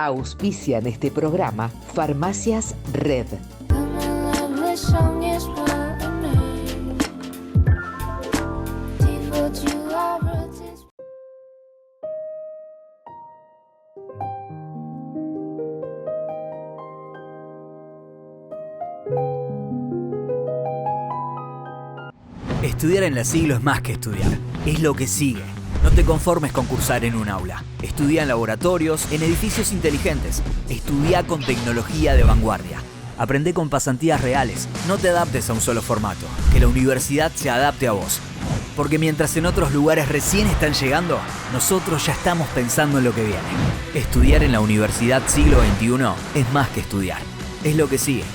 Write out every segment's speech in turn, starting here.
Auspician este programa Farmacias Red. Estudiar en la Siglo es más que estudiar, es lo que sigue. No te conformes con cursar en un aula. Estudia en laboratorios, en edificios inteligentes. Estudia con tecnología de vanguardia. Aprende con pasantías reales. No te adaptes a un solo formato. Que la universidad se adapte a vos. Porque mientras en otros lugares recién están llegando, nosotros ya estamos pensando en lo que viene. Estudiar en la Universidad Siglo XXI es más que estudiar. Es lo que sigue.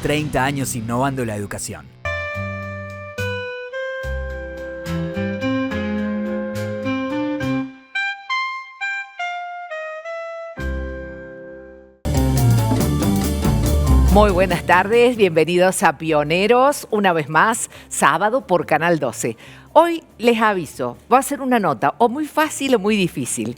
30 años innovando la educación. Muy buenas tardes, bienvenidos a Pioneros, una vez más, sábado por Canal 12. Hoy les aviso, va a ser una nota o muy fácil o muy difícil.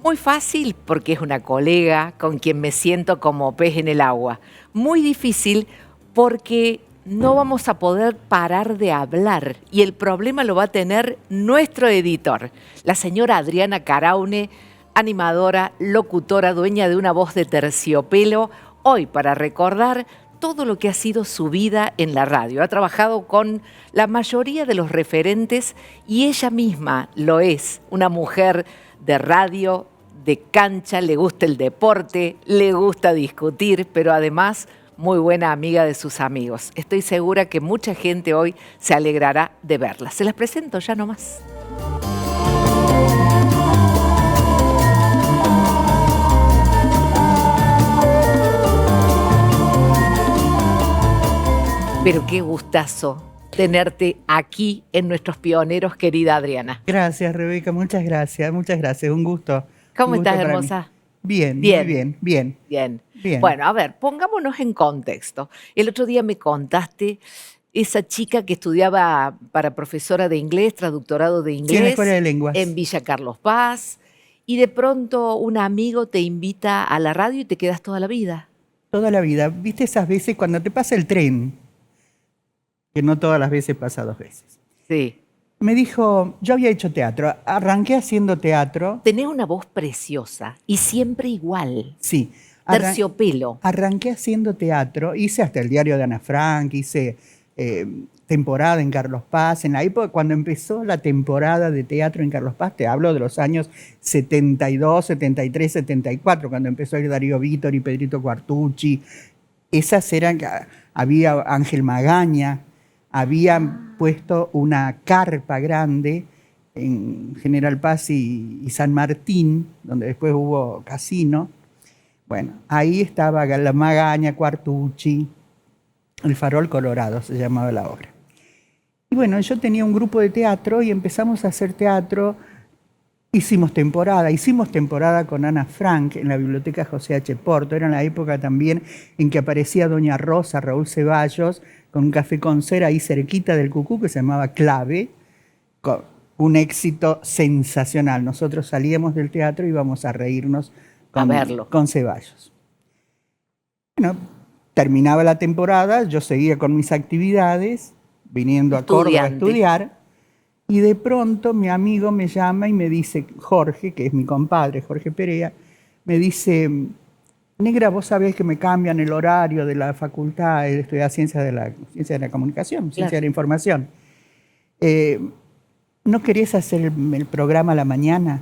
Muy fácil porque es una colega con quien me siento como pez en el agua. Muy difícil porque no vamos a poder parar de hablar y el problema lo va a tener nuestro editor, la señora Adriana Caraune, animadora, locutora, dueña de una voz de terciopelo. Hoy para recordar todo lo que ha sido su vida en la radio. Ha trabajado con la mayoría de los referentes y ella misma lo es. Una mujer de radio, de cancha, le gusta el deporte, le gusta discutir, pero además muy buena amiga de sus amigos. Estoy segura que mucha gente hoy se alegrará de verla. Se las presento ya nomás. Pero qué gustazo tenerte aquí en Nuestros Pioneros, querida Adriana. Gracias, Rebeca, muchas gracias, un gusto. ¿Cómo estás, hermosa? Bien, bien, muy bien. Bien. Bueno, a ver, pongámonos en contexto. El otro día me contaste esa chica que estudiaba para profesora de inglés, traductorado de inglés. Sí, en la Escuela de Lenguas. En Villa Carlos Paz. Y de pronto un amigo te invita a la radio y te quedas toda la vida. Toda la vida. ¿Viste esas veces cuando te pasa el tren? Que no todas las veces pasa 2 veces. Sí. Me dijo, yo había hecho teatro, arranqué haciendo teatro. Tenés una voz preciosa y siempre igual. Sí. Terciopelo. Arranqué haciendo teatro, hice hasta el diario de Ana Frank, hice temporada en Carlos Paz. En la época cuando empezó la temporada de teatro en Carlos Paz, te hablo de los años 72, 73, 74, cuando empezó el Darío Vítor y Pedrito Quartucci. Esas eran, había Ángel Magaña. Habían puesto una carpa grande en General Paz y San Martín, donde después hubo casino. Bueno, ahí estaba la Magaña, Quartucci, El Farol Colorado se llamaba la obra. Y bueno, yo tenía un grupo de teatro y empezamos a hacer teatro. Hicimos temporada con Ana Frank en la Biblioteca José H. Porto. Era en la época también en que aparecía Doña Rosa, Raúl Ceballos, con un café con cera ahí cerquita del Cucú que se llamaba Clave, con un éxito sensacional. Nosotros salíamos del teatro y íbamos a reírnos con Ceballos. Bueno, terminaba la temporada, yo seguía con mis actividades, viniendo a Córdoba a estudiar, y de pronto mi amigo me llama y me dice, Jorge, que es mi compadre, Jorge Perea, me dice, negra, vos sabés que me cambian el horario de la facultad de estudiar ciencia de la comunicación, ciencia de la información. ¿No querés hacer el programa a la mañana?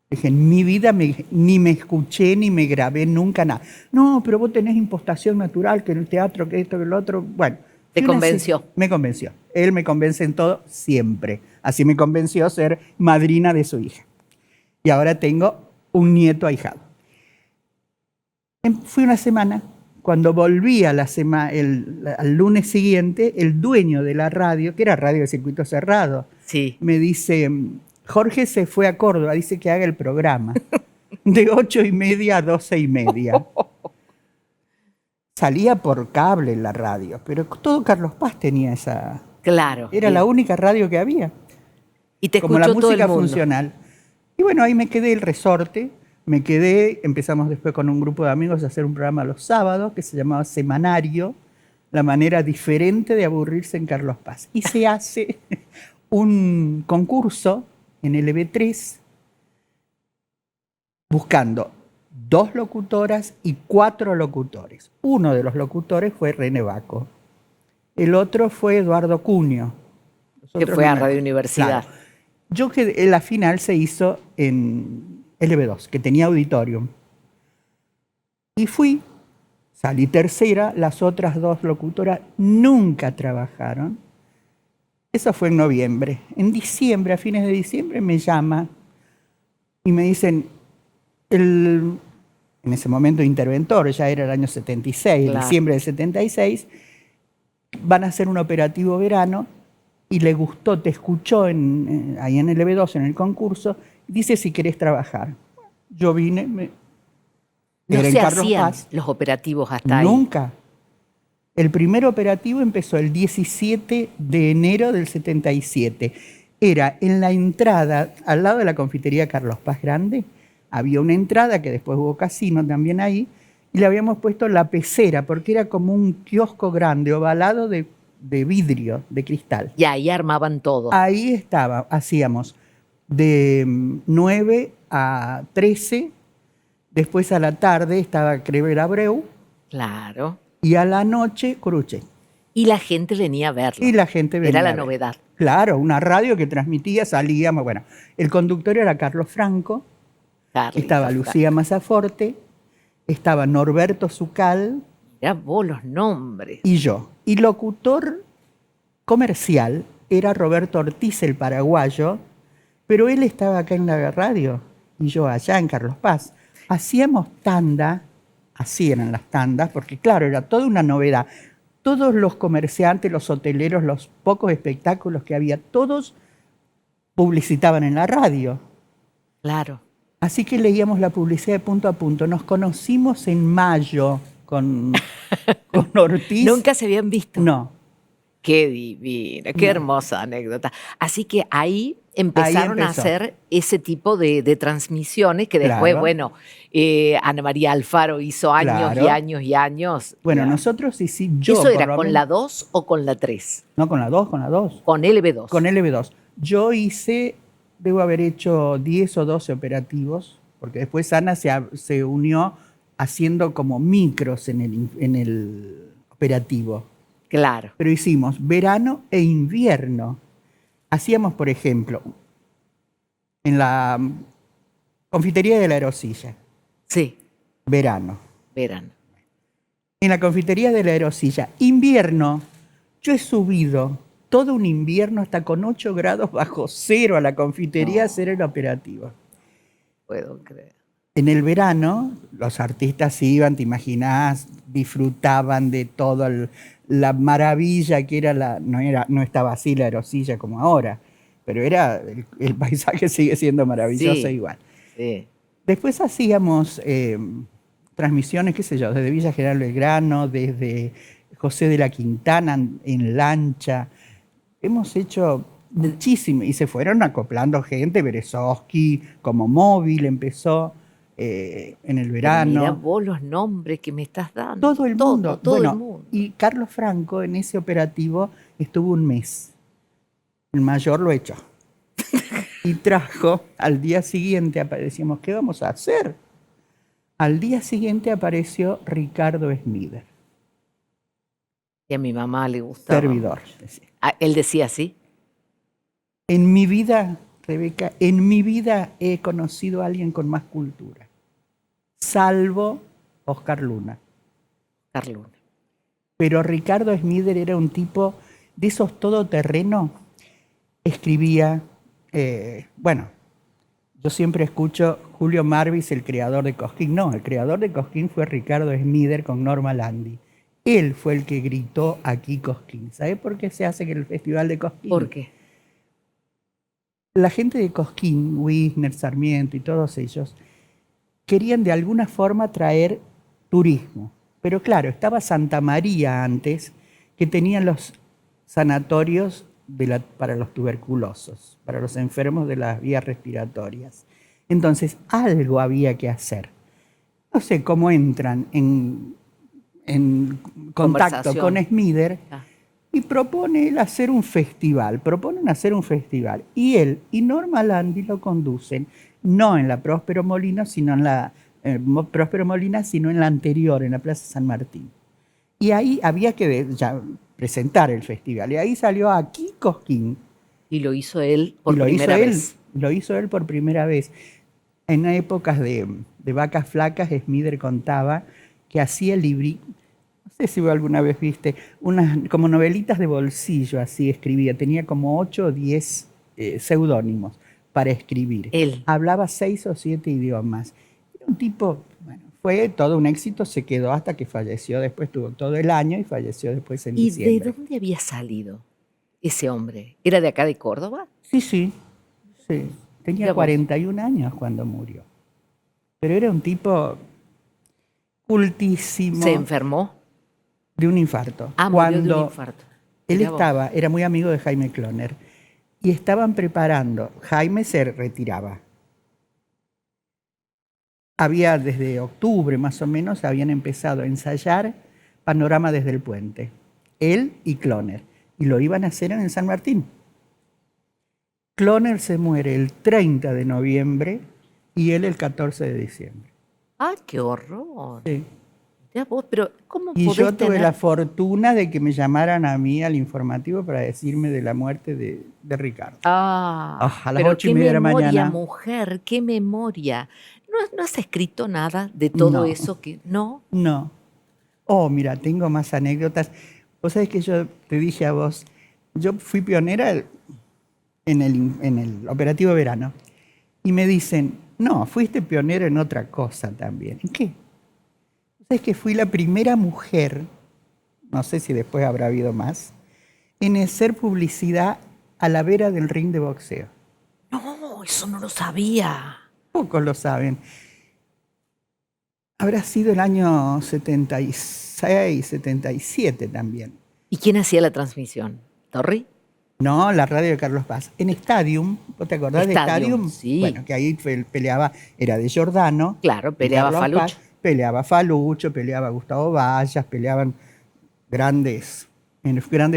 Dije, en mi vida ni me escuché, ni me grabé, nunca nada. No, pero vos tenés impostación natural, que en el teatro, que esto, que lo otro. Bueno. ¿Te convenció? Me convenció. Él me convence en todo siempre. Así me convenció ser madrina de su hija. Y ahora tengo un nieto ahijado. Fui una semana. Cuando volví al lunes siguiente, el dueño de la radio, que era radio de circuito cerrado, sí, me dice, Jorge se fue a Córdoba, dice que haga el programa de 8:30 a 12:30. Salía por cable en la radio, pero todo Carlos Paz tenía esa... Claro. Era la única radio que había. Y te como escuchó la todo el música mundo. funcional. Y bueno, ahí me quedé el resorte. Me quedé, empezamos después con un grupo de amigos a hacer un programa los sábados que se llamaba Semanario, la manera diferente de aburrirse en Carlos Paz. Y se hace un concurso en LB3 buscando 2 locutoras y 4 locutores. Uno de los locutores fue René Baco. El otro fue Eduardo Cunio. Que fue a Radio Universidad. Claro. Yo quedé, la final se hizo en LB2, que tenía auditorium. Y fui, salí tercera, las otras 2 locutoras nunca trabajaron. Eso fue en noviembre. En diciembre, a fines de diciembre, me llama y me dicen, en ese momento interventor, ya era el año 76, Claro. diciembre del 76, van a hacer un operativo verano y le gustó, te escuchó ahí en LB2 en el concurso, dice si querés trabajar. Yo vine, No era en se Carlos hacían Paz. los operativos hasta ahí. Nunca. El primer operativo empezó el 17 de enero del 77. Era en la entrada, al lado de la confitería Carlos Paz Grande, había una entrada que después hubo casino también ahí, y le habíamos puesto la pecera, porque era como un kiosco grande, ovalado de vidrio, de cristal. Y ahí armaban todo. Ahí estaba, hacíamos de 9 a 13, después a la tarde estaba Crever Abreu, Claro. y a la noche Cruche. Y la gente venía a verlo. Y la gente venía. Era la a ver. novedad. Claro, una radio que transmitía, salíamos. Bueno, el conductor era Carlos Franco, Carlitos, estaba Lucía Mazzaforte, estaba Norberto Zucal Mirá vos los nombres. y yo. Y locutor comercial era Roberto Ortiz, el paraguayo, pero él estaba acá en la radio y yo allá en Carlos Paz. Hacíamos tanda, así eran las tandas, porque claro, era toda una novedad. Todos los comerciantes, los hoteleros, los pocos espectáculos que había, todos publicitaban en la radio. Claro. Así que leíamos la publicidad de punto a punto. Nos conocimos en mayo con Ortiz. Nunca se habían visto. No. Qué divino, qué hermosa anécdota. Así que ahí empezaron a empezó. hacer ese tipo de transmisiones que después, Claro. bueno, Ana María Alfaro hizo años Claro. y años y años. Bueno, Ya. nosotros sí, yo. ¿Eso por era lo con menos- la 2 o con la 3? No, con la 2, con la 2. Con LB2. Con LB2. Yo hice, debo haber hecho 10 o 12 operativos, porque después Ana se unió haciendo como micros en el operativo. Claro. Pero hicimos verano e invierno. Hacíamos, por ejemplo, en la confitería de la Aerosilla, Sí, verano. verán. En la confitería de la Aerosilla, invierno. Yo he subido todo un invierno hasta con 8 grados bajo cero a la confitería a hacer el operativo. Puedo creer. En el verano, los artistas iban, te imaginás, disfrutaban de todo la maravilla que era no estaba así la Aerosilla como ahora, pero era el paisaje sigue siendo maravilloso Sí. igual. Sí. Después hacíamos transmisiones, qué sé yo, desde Villa General Belgrano, desde José de la Quintana en lancha. Hemos hecho muchísimo y se fueron acoplando gente, Berezovsky como móvil empezó en el Mirá verano. vos los nombres que me estás dando. Todo el mundo. Todo Bueno, el mundo. y Carlos Franco en ese operativo estuvo un mes. El mayor lo echó. Y trajo, al día siguiente, decíamos, ¿qué vamos a hacer? Al día siguiente apareció Ricardo Smider, Y a mi mamá le gustaba. servidor. Decía. Ah, él decía así. En mi vida, Rebeca, en mi vida he conocido a alguien con más cultura, salvo Oscar Luna. Carluna. Pero Ricardo Smider era un tipo de esos todoterreno. Escribía, bueno, yo siempre escucho Julio Marvis, el creador de Cosquín. No, el creador de Cosquín fue Ricardo Smider con Norma Landi. Él fue el que gritó aquí Cosquín. ¿Sabe por qué se hace que el Festival de Cosquín? ¿Por qué? La gente de Cosquín, Wisner, Sarmiento y todos ellos, querían de alguna forma traer turismo. Pero claro, estaba Santa María antes, que tenían los sanatorios para los tuberculosos, para los enfermos de las vías respiratorias. Entonces, algo había que hacer. No sé cómo entran en contacto con Conversación. Smither Ah, y propone él hacer un festival. Proponen hacer un festival. Y él y Norma Landi lo conducen, no en la Próspero Molina, sino en la Próspero Molina, sino en la anterior, en la Plaza San Martín. Y ahí había que ya presentar el festival. Y ahí salió Aquí Cosquín. y lo hizo él Y por primera vez. lo hizo él por primera vez. En épocas de vacas flacas, Smither contaba que hacía libritos, no sé si vos alguna vez viste, unas como novelitas de bolsillo, así escribía. Tenía como 8 o 10 seudónimos para escribir. Él. Hablaba 6 o 7 idiomas. Era un tipo, bueno, fue todo un éxito, se quedó hasta que falleció. Después tuvo todo el año y falleció después en ¿Y de diciembre. dónde había salido ese hombre? ¿Era de acá de Córdoba? Sí, sí, sí. Tenía Mira vos. 41 años cuando murió. Pero era un tipo cultísimo ¿Se enfermó? de un infarto. Ah, murió de un Cuando infarto. él Mirá vos. era muy amigo de Jaime Cloner y estaban preparando, Jaime se retiraba. Había desde octubre más o menos, habían empezado a ensayar Panorama desde el Puente, él y Cloner, y lo iban a hacer en el San Martín. Cloner se muere el 30 de noviembre y él el 14 de diciembre. ¡Ah, qué horror! Sí. Mirá vos, pero ¿cómo Y podés yo tuve tener? la fortuna de que me llamaran a mí al informativo para decirme de la muerte de Ricardo. Ah, A las pero 8:30 qué de la memoria, mañana. mujer, qué memoria. ¿No has escrito nada de todo No, eso que no? no. Oh, mira, tengo más anécdotas. Vos sabés que yo te dije a vos, yo fui pionera en el operativo verano. Y me dicen, no, fuiste pionera en otra cosa también. ¿En qué? Vos sabés que fui la primera mujer, no sé si después habrá habido más, en hacer publicidad a la vera del ring de boxeo. No, eso no lo sabía. Pocos lo saben. Habrá sido el año 76, 77 también. ¿Y quién hacía la transmisión? ¿Torri? No, la radio de Carlos Paz. En Stadium, ¿vos te acordás de Stadium, Stadium? sí. Bueno, que ahí peleaba, era de Giordano. Claro, y peleaba Carlos Falucho. Paz, peleaba Falucho, peleaba Gustavo Vallas, peleaban grandes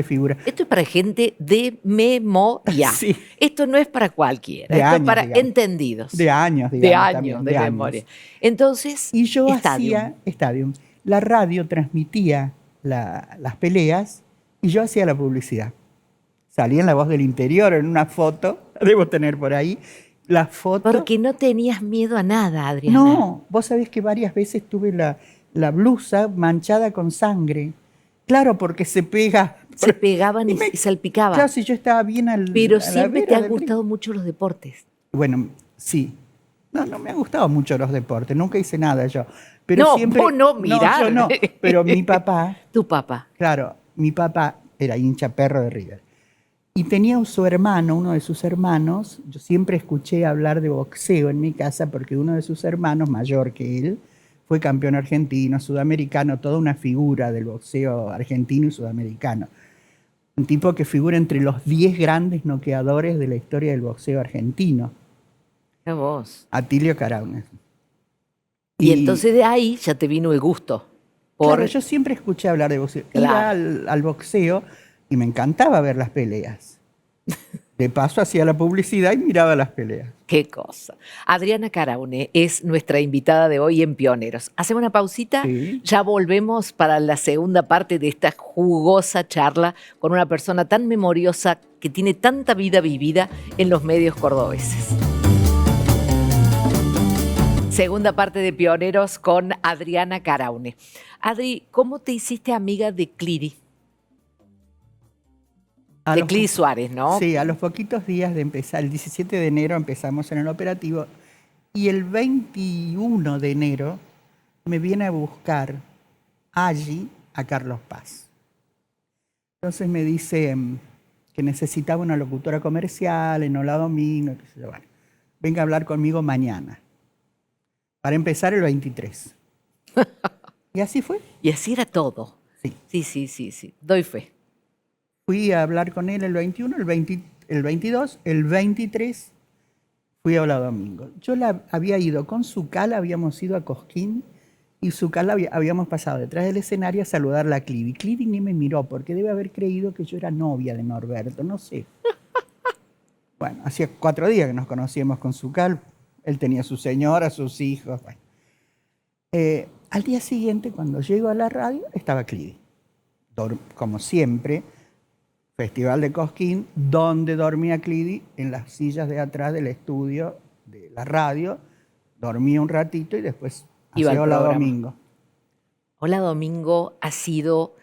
figuras. Esto es para gente de memoria. Sí. Esto no es para cualquiera. De Esto años, es para digamos. entendidos. De años, De digamos. años también, de memoria. Entonces, Y yo Stadium. hacía Stadium. La radio transmitía las peleas y yo hacía la publicidad. Salía en La Voz del Interior en una foto, debo tener por ahí, la foto. Porque no tenías miedo a nada, Adriana. No, vos sabés que varias veces tuve la blusa manchada con sangre. Claro, porque se pega. Se pegaban y salpicaban. Claro, si yo estaba bien Pero a la siempre te vera han del ring. gustado mucho los deportes. Bueno, sí. No me han gustado mucho los deportes, nunca hice nada yo. Pero No, siempre, vos no, mirar. yo no. Pero mi papá, Tu papá. claro, mi papá era hincha perro de River. Y tenía su hermano, uno de sus hermanos, yo siempre escuché hablar de boxeo en mi casa porque uno de sus hermanos, mayor que él, fue campeón argentino, sudamericano, toda una figura del boxeo argentino y sudamericano. Un tipo que figura entre los 10 grandes noqueadores de la historia del boxeo argentino, A vos. Atilio Caraunes. Y entonces de ahí ya te vino el gusto. Por... Claro, yo siempre escuché hablar de boxeo. Claro. Iba al boxeo y me encantaba ver las peleas. De paso hacía la publicidad y miraba las peleas. Qué cosa. Adriana Caraune es nuestra invitada de hoy en Pioneros. Hacemos una pausita, Sí. ya volvemos para la segunda parte de esta jugosa charla con una persona tan memoriosa que tiene tanta vida vivida en los medios cordobeses. Segunda parte de Pioneros con Adriana Caraune. Adri, ¿cómo te hiciste amiga de Cliri? De Cliri Suárez, ¿no? Sí, a los poquitos días de empezar, el 17 de enero empezamos en el operativo y el 21 de enero me viene a buscar allí a Carlos Paz. Entonces me dice que necesitaba una locutora comercial en Hola Domingo, qué sé yo, bueno, venga a hablar conmigo mañana. Para empezar el 23. Y así fue. Y así era todo. Sí. Sí. Doy fe. Fui a hablar con él el 21, el 22, el 23 Fui a Hola Domingo. Yo había ido con Zucal, habíamos ido a Cosquín y Zucal habíamos pasado detrás del escenario a saludarla a Clivi. Clivi ni me miró porque debe haber creído que yo era novia de Norberto, no sé. Bueno, hacía 4 días que nos conocíamos con Zucal. Él tenía su señora, sus hijos. Bueno. Al día siguiente, cuando llego a la radio, estaba Clivi. Como siempre, Festival de Cosquín, donde dormía Clivi, en las sillas de atrás del estudio de la radio. Dormía un ratito y después hacía Hola Domingo. Hola Domingo ha sido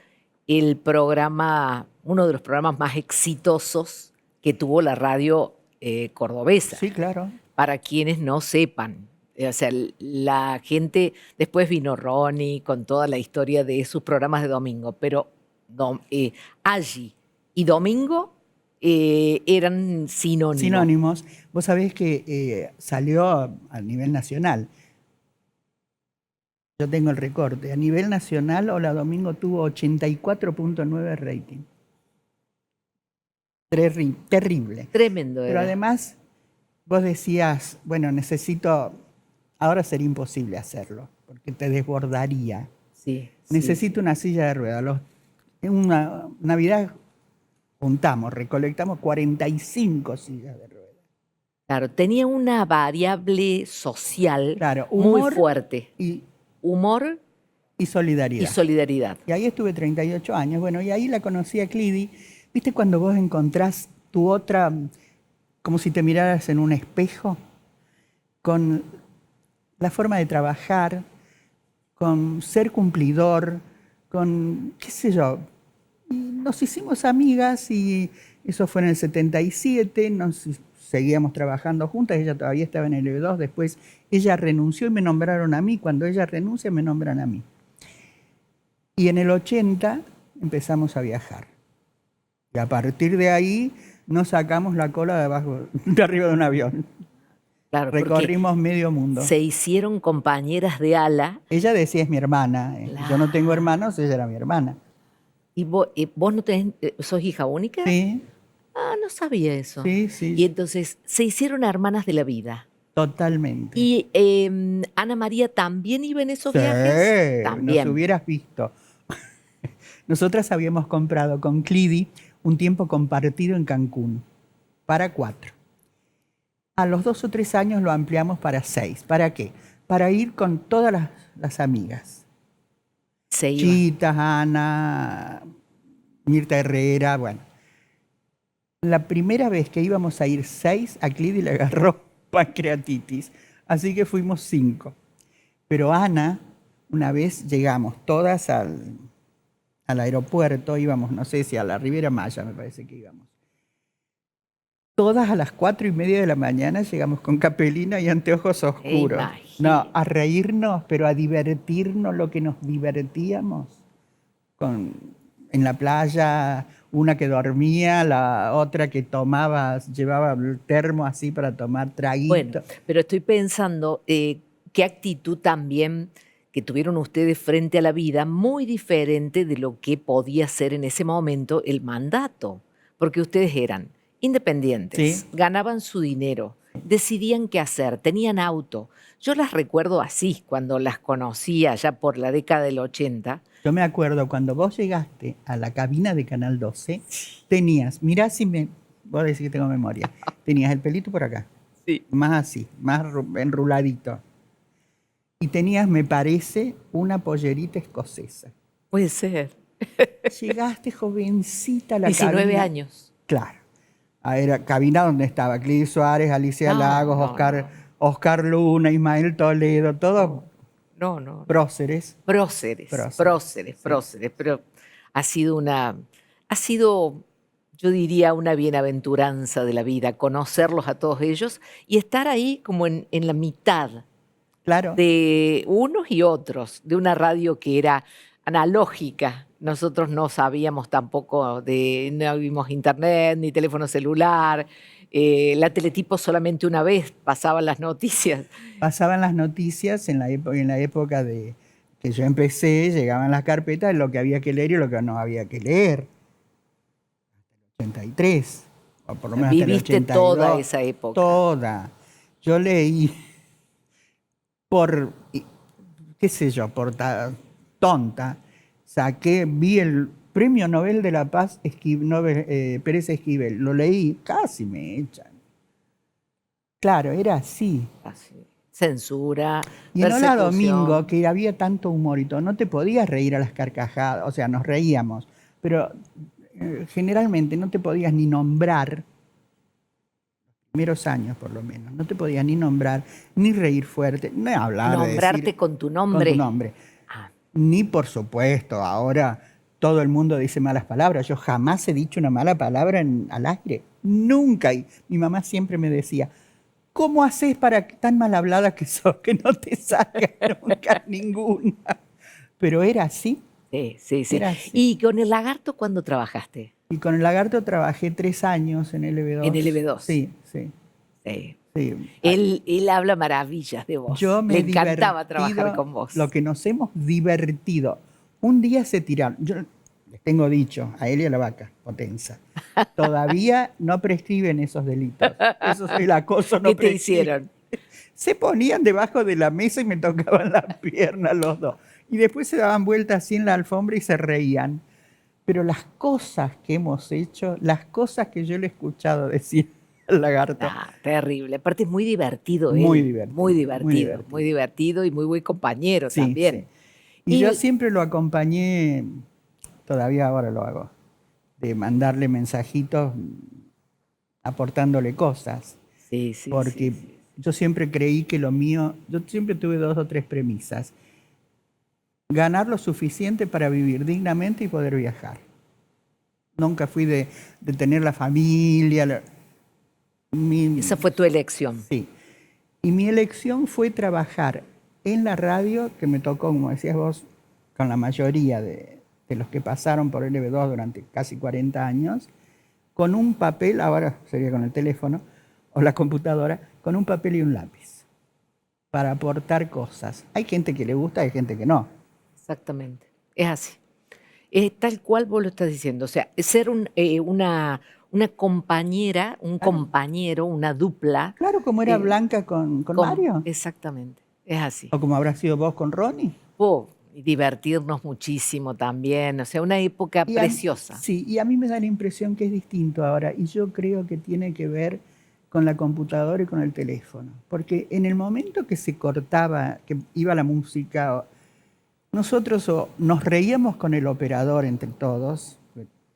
el programa, uno de los programas más exitosos que tuvo la radio cordobesa. Sí, claro. Para quienes no sepan. O sea, la gente, después vino Ronnie con toda la historia de sus programas de domingo, pero allí y domingo eran sinónimos. Sinónimos. Vos sabés que salió a nivel nacional. Yo tengo el recorte. A nivel nacional, Hola Domingo tuvo 84.9 rating. Terrible. Tremendo. Pero además, vos decías, bueno, ahora sería imposible hacerlo, porque te desbordaría. Sí. Necesito una silla de ruedas. En una Navidad recolectamos 45 sillas de ruedas. Claro, tenía una variable social humor muy fuerte. Humor y solidaridad. Y ahí estuve 38 años. Bueno, y ahí la conocí a Clivi. ¿Viste cuando vos encontrás tu otra, como si te miraras en un espejo, con la forma de trabajar, con ser cumplidor, con, qué sé yo? Y nos hicimos amigas y eso fue en el 77, seguíamos trabajando juntas, ella todavía estaba en el E2, después ella renunció y me nombraron a mí, cuando ella renuncia me nombran a mí. Y en el 80 empezamos a viajar. Y a partir de ahí nos sacamos la cola de arriba de un avión. Claro, recorrimos medio mundo. Se hicieron compañeras de ala. Ella decía, es mi hermana. Claro. Yo no tengo hermanos, ella era mi hermana. ¿Y vos no tenés, sos hija única? Sí. Ah, no sabía eso. Sí, sí. Y entonces se hicieron hermanas de la vida. Totalmente. ¿Y Ana María también iba en esos viajes? También. Nos hubieras visto. Nosotras habíamos comprado con Clivi un tiempo compartido en Cancún, para 4. A los 2 o 3 años lo ampliamos para 6. ¿Para qué? Para ir con todas las amigas. Chitas, Ana, Mirta Herrera, bueno. La primera vez que íbamos a ir 6, a Clivi le agarró pancreatitis, así que fuimos 5. Pero Ana, una vez llegamos todas al aeropuerto, íbamos, no sé si a la Riviera Maya, me parece que íbamos. Todas a las 4:30 de la mañana llegamos con capelina y anteojos oscuros. No, a reírnos, pero a divertirnos lo que nos divertíamos. En la playa, una que dormía, la otra que llevaba el termo así para tomar traguito. Bueno, pero estoy pensando qué actitud también que tuvieron ustedes frente a la vida, muy diferente de lo que podía ser en ese momento el mandato, porque ustedes eran independientes, sí, ganaban su dinero, decidían qué hacer, tenían auto. Yo las recuerdo así, cuando las conocía ya por la década del 80. Yo me acuerdo cuando vos llegaste a la cabina de Canal 12, tenías, mirá si vos decís que tengo memoria, tenías el pelito por acá, sí, más así, más enruladito. Y tenías, me parece, una pollerita escocesa. Puede ser. Llegaste jovencita a la cabina. 19 años. Claro. Era cabina donde estaba Clivi Suárez, Alicia Lagos, Oscar Luna, Ismael Toledo, todos próceres. Próceres. Pero ha sido, yo diría, una bienaventuranza de la vida, conocerlos a todos ellos y estar ahí como en la mitad. Claro. De unos y otros, de una radio que era analógica. Nosotros no sabíamos tampoco no vimos internet ni teléfono celular. La Teletipo solamente una vez pasaban las noticias. Pasaban las noticias en la época de que yo empecé, llegaban las carpetas de lo que había que leer y lo que no había que leer. Hasta el 83, o por lo menos hasta el 82. Viviste toda esa época. Toda. Yo leí por, qué sé yo, tonta, vi el Premio Nobel de la Paz Pérez Esquivel, lo leí, casi me echan. Claro, era así. Así. Censura, Y en Hola persecución. Domingo, que había tanto humor y todo, no te podías reír a las carcajadas, o sea, nos reíamos, pero generalmente no te podías ni nombrar, primeros años por lo menos, no te podías ni nombrar, ni reír fuerte, ni hablar de Nombrarte decir, con tu con nombre. tu nombre. Ah, Ni por supuesto, ahora todo el mundo dice malas palabras. Yo jamás he dicho una mala palabra al aire, nunca. Y mi mamá siempre me decía, ¿cómo haces para tan mal hablada que sos, que no te salga nunca ninguna? Pero era así, sí, sí, sí. era así. ¿Y con el lagarto cuándo trabajaste? Y con el lagarto trabajé 3 años en LB2. En LB2. Sí, sí, Sí. sí. Él habla maravillas de vos. Yo me Le he encantaba divertido, trabajar con vos. lo que nos hemos divertido. Un día se tiraron, yo les tengo dicho, a él y a la vaca, Potenza, todavía no prescriben esos delitos. Eso es el acoso no ¿Qué te prescribe. hicieron? Se ponían debajo de la mesa y me tocaban las piernas los dos. Y después se daban vueltas así en la alfombra y se reían. Pero las cosas que hemos hecho, las cosas que yo le he escuchado decir al lagarto, Ah, terrible. Aparte es muy divertido Muy él. divertido, Muy muy divertido. divertido. Muy divertido y muy buen compañero sí, también. sí. Y yo siempre lo acompañé, todavía ahora lo hago, de mandarle mensajitos aportándole cosas. Sí, sí, Porque sí, sí. yo siempre creí que lo mío, yo siempre tuve 2 o 3 premisas. Ganar lo suficiente para vivir dignamente y poder viajar. Nunca fui de tener la familia. Esa fue tu elección. Sí. Y mi elección fue trabajar en la radio, que me tocó, como decías vos, con la mayoría de los que pasaron por LB2 durante casi 40 años, con un papel, ahora sería con el teléfono o la computadora, con un papel y un lápiz, para aportar cosas. Hay gente que le gusta, hay gente que no. Exactamente. Es así. Es tal cual vos lo estás diciendo. O sea, ser una compañera, un compañero, una dupla. Claro, como era Blanca con Mario. Exactamente. Es así. O como habrá sido vos con Ronnie. Y divertirnos muchísimo también. O sea, una época preciosa. Sí, y a mí me da la impresión que es distinto ahora. Y yo creo que tiene que ver con la computadora y con el teléfono. Porque en el momento que se cortaba, que iba la música, nosotros nos reíamos con el operador entre todos.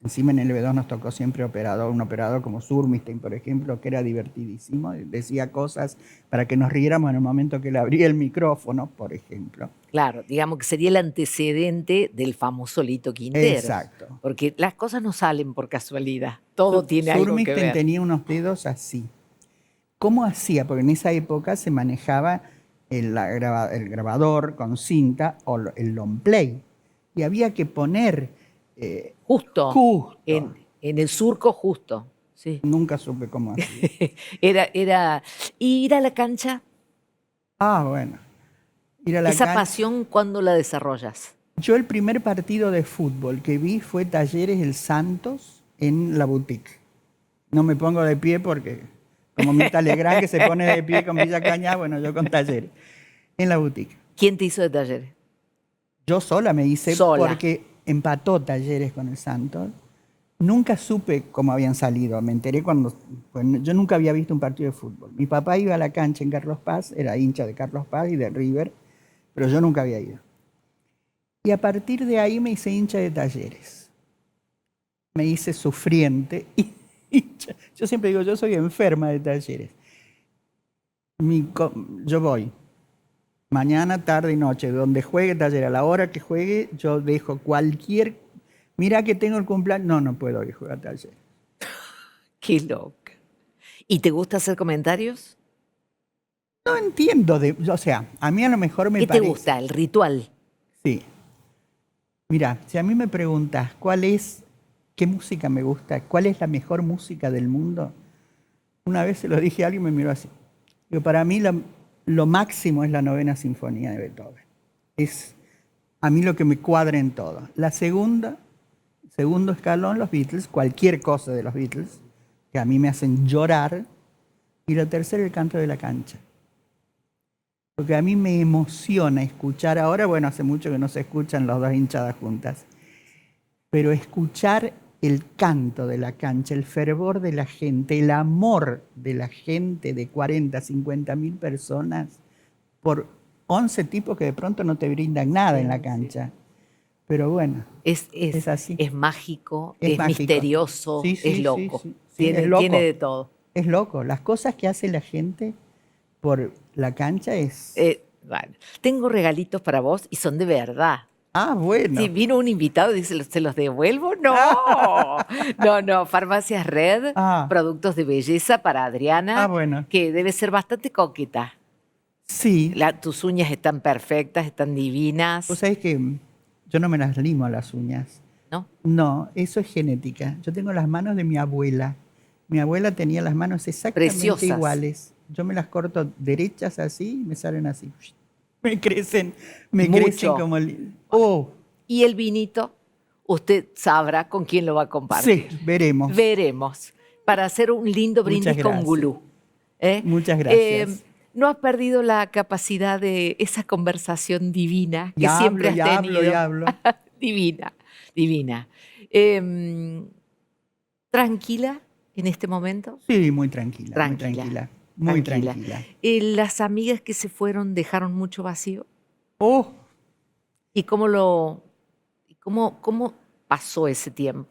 Encima en el LB2 nos tocó siempre un operador como Surmistein, por ejemplo, que era divertidísimo. Decía cosas para que nos riéramos en el momento que le abría el micrófono, por ejemplo. Claro, digamos que sería el antecedente del famoso Lito Quintero. Exacto. Porque las cosas no salen por casualidad. Todo tiene algo que Surmistein ver. tenía unos dedos así. ¿Cómo hacía? Porque en esa época se manejaba el grabador con cinta o el long play. Y había que poner justo. En el surco justo. Sí. Nunca supe cómo hacía. Era ir a la cancha. Ah, bueno. Ir a la Esa cancha. pasión, ¿cuándo la desarrollas? Yo el primer partido de fútbol que vi fue Talleres El Santos en la boutique. No me pongo de pie porque, como Mirta Legrand que se pone de pie con Villa Cañá, bueno, yo con Talleres. En la boutique. ¿Quién te hizo de Talleres? Yo sola me hice Sola. porque empató Talleres con el Santos. Nunca supe cómo habían salido. Me enteré cuando... Pues, yo nunca había visto un partido de fútbol. Mi papá iba a la cancha en Carlos Paz, era hincha de Carlos Paz y de River, pero yo nunca había ido. Y a partir de ahí me hice hincha de Talleres. Me hice sufriente. Yo siempre digo, yo soy enferma de Talleres. Yo voy mañana, tarde y noche, donde juegue Talleres, a la hora que juegue, yo dejo cualquier... Mira que tengo el cumpleaños. No puedo ir a jugar Talleres. Qué loca. ¿Y te gusta hacer comentarios? No entiendo. O sea, a mí a lo mejor me parece... ¿Qué te gusta? ¿El ritual? Sí. Mira, si a mí me preguntas qué música me gusta, cuál es la mejor música del mundo, una vez se lo dije a alguien y me miró así. Digo, para mí lo máximo es la 9ª Sinfonía de Beethoven. Es a mí lo que me cuadra en todo. La segundo escalón, los Beatles, cualquier cosa de los Beatles, que a mí me hacen llorar, Y lo tercero, el canto de la cancha. Porque a mí me emociona escuchar, ahora, bueno, hace mucho que no se escuchan las dos hinchadas juntas, pero escuchar el canto de la cancha, el fervor de la gente, el amor de la gente de 40, 50 mil personas por 11 tipos que de pronto no te brindan nada en la cancha. Pero bueno, es así. Es mágico, es mágico, misterioso, sí, es loco. Sí, tiene de todo. Es loco. Las cosas que hace la gente por la cancha es... Bueno, tengo regalitos para vos y son de verdad. Ah, bueno. Si vino un invitado y dice, ¿se los devuelvo? No, no. Farmacias Red, productos de belleza para Adriana, bueno. Que debe ser bastante coqueta. Sí. Tus uñas están perfectas, están divinas. Vos sabés que yo no me las limo las uñas. ¿No? No, eso es genética. Yo tengo las manos de mi abuela. Mi abuela tenía las manos exactamente preciosas, iguales. Yo me las corto derechas así y me salen así. Me crecen como... Oh. ¿Y el vinito? Usted sabrá con quién lo va a compartir. Sí, veremos. Veremos. Para hacer un lindo brindis con gulú. Muchas gracias. ¿No has perdido la capacidad de esa conversación divina que siempre has tenido? Y hablo. Divina. ¿Tranquila en este momento? Sí, muy tranquila. Muy tranquila. ¿Las amigas que se fueron dejaron mucho vacío? Oh. ¿Y cómo pasó ese tiempo?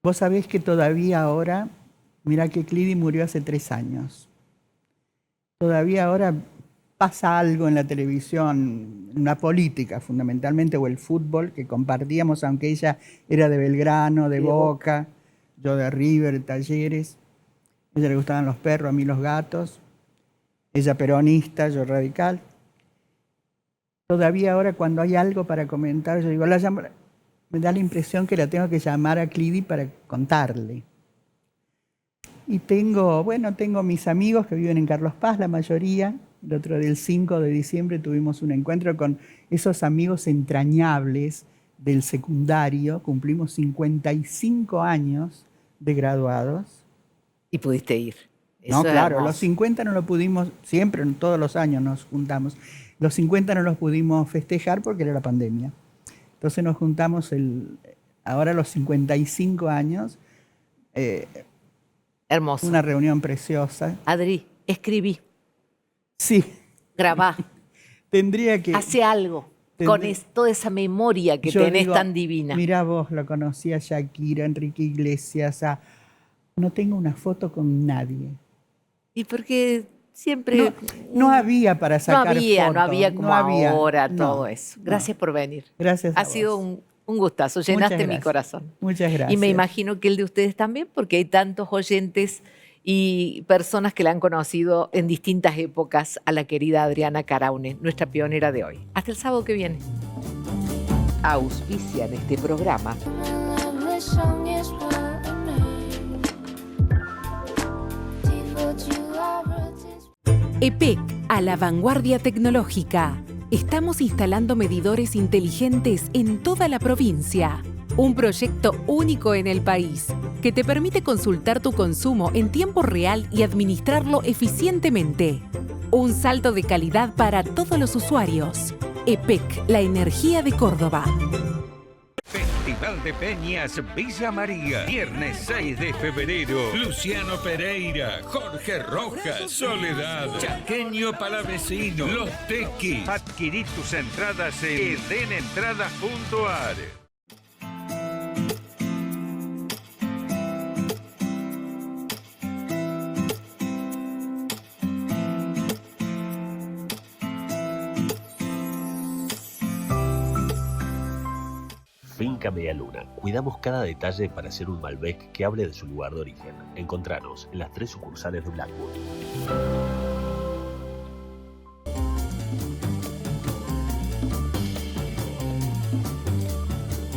Vos sabés que todavía ahora, mirá que Clidi murió hace 3 años. Todavía ahora pasa algo en la televisión, en la política fundamentalmente, o el fútbol, que compartíamos, aunque ella era de Belgrano, de Boca, yo de River, Talleres. A ella le gustaban los perros, a mí los gatos. Ella peronista, yo radical. Todavía ahora cuando hay algo para comentar, yo digo, me da la impresión que la tengo que llamar a Clidi para contarle. Y tengo mis amigos que viven en Carlos Paz, la mayoría. El otro día, el 5 de diciembre, tuvimos un encuentro con esos amigos entrañables del secundario. Cumplimos 55 años de graduados. ¿Y pudiste ir? No, claro, los 50 no lo pudimos, siempre, todos los años nos juntamos. Los 50 no los pudimos festejar porque era la pandemia. Entonces nos juntamos ahora los 55 años. Hermoso. Una reunión preciosa. Adri, escribí. Sí. Grabá. Tendría que... Hace algo con toda esa memoria que tenés tan divina. Mirá vos, lo conocí a Shakira, Enrique Iglesias, no tengo una foto con nadie. ¿Y por qué siempre...? No había para sacar fotos. No había como ahora todo eso. Gracias por venir. Gracias a vos. Ha sido un gustazo, llenaste mi corazón. Muchas gracias. Y me imagino que el de ustedes también, porque hay tantos oyentes y personas que la han conocido en distintas épocas a la querida Adriana Caraune, nuestra pionera de hoy. Hasta el sábado que viene. Auspician este programa EPEC, a la vanguardia tecnológica. Estamos instalando medidores inteligentes en toda la provincia. Un proyecto único en el país que te permite consultar tu consumo en tiempo real y administrarlo eficientemente. Un salto de calidad para todos los usuarios. EPEC, la energía de Córdoba. Festival de Peñas Villa María, viernes 6 de febrero. Luciano Pereira, Jorge Rojas, Soledad, Chaqueño Palavecino, Los Tequis. Adquirí tus entradas en edenentradas.ar. Finca Medialuna. Cuidamos cada detalle para hacer un Malbec que hable de su lugar de origen. Encontranos en las 3 sucursales de Blackwood.